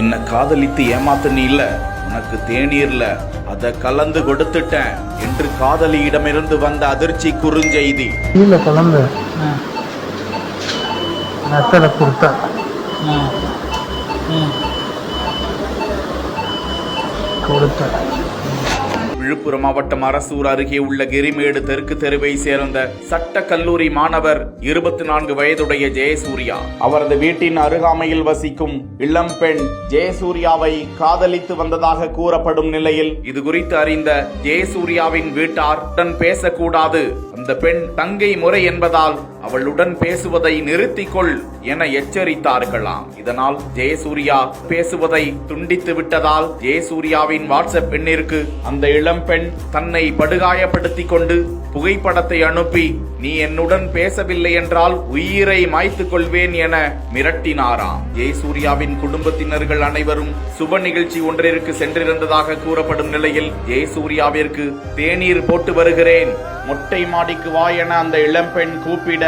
என்ன காதலித்து ஏமாத்துன்னு இல்ல, உனக்கு தேநீர்ல அத கலந்து கொடுத்துட்டேன் என்று காதலியிடமிருந்து வந்த அதிர்ச்சி குறுஞ்செய்தி. கீழே கலந்து நத்தலை கொடுத்தா கொடுத்த. விழுப்புரம் மாவட்டம் அரசூர் அருகே உள்ள கிரிமேடு தெற்கு தெருவை சேர்ந்த சட்ட கல்லூரி மாணவர் 24 வயதுடைய ஜெயசூர்யா அவரது வீட்டின் அருகாமையில் வசிக்கும் இளம் பெண் ஜெயசூர்யாவை காதலித்து வந்ததாக கூறப்படும் நிலையில் இது குறித்து அறிந்த ஜெயசூர்யாவின் வீட்டார் உடன் பேசக்கூடாது, அந்த பெண் தங்கை முறை என்பதால் அவளுடன் பேசுவதை நிறுத்திக்கொள் என எச்சரித்தார்களாம். இதனால் ஜெயசூர்யா பேசுவதை துண்டித்து விட்டதால் ஜெயசூர்யாவின் வாட்ஸ்அப் எண்ணிற்கு அந்த இளம்பெண் தன்னை படுகாயப்படுத்திக் கொண்டு புகைப்படத்தை அனுப்பி, நீ என்னுடன் பேசவில்லை என்றால் உயிரை மாய்த்துக் கொள்வேன் என மிரட்டினாராம். ஜெயசூர்யாவின் குடும்பத்தினர்கள் அனைவரும் சுப நிகழ்ச்சி ஒன்றிற்கு சென்றிருந்ததாக கூறப்படும் நிலையில் ஜெயசூர்யாவிற்கு தேநீர் போட்டு வருகிறேன், மொட்டை மாடிக்கு வா என அந்த இளம்பெண் கூப்பிட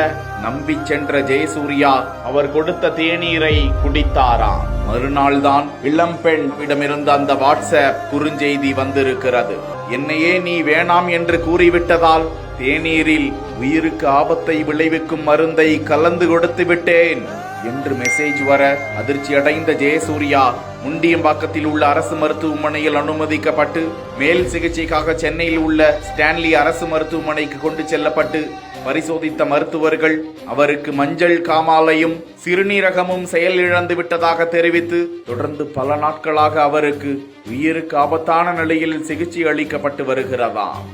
நம்பி சென்ற ஜெயசூர்யா அவர் கொடுத்த தேநீரை குடித்தாராம். மறுநாள் தான் இளம்பெண் இடமிருந்து அந்த வாட்ஸ்அப் குறுஞ்செய்தி வந்திருக்கிறது. என்னையே நீ வேணாம் என்று கூறிவிட்டதால் தேநீரில் உயிருக்கு ஆபத்தை விளைவிக்கும் மருந்தை கலந்து கொடுத்து விட்டேன் என்று மெசேஜ் வர அதிர்ச்சி அடைந்த ஜெயசூர்யா முண்டியம்பாக்கத்தில் உள்ள அரசு மருத்துவமனையில் அனுமதிக்கப்பட்டு மேல் சிகிச்சைக்காக சென்னையில் உள்ள ஸ்டான்லி அரசு மருத்துவமனைக்கு கொண்டு செல்லப்பட்டு பரிசோதித்த மருத்துவர்கள் அவருக்கு மஞ்சள் காமாலையும் சிறுநீரகமும் செயலிழந்து விட்டதாக தெரிவித்து தொடர்ந்து பல நாட்களாக அவருக்கு உயிருக்கு ஆபத்தான நிலையில் சிகிச்சை அளிக்கப்பட்டு வருகிறதாம்.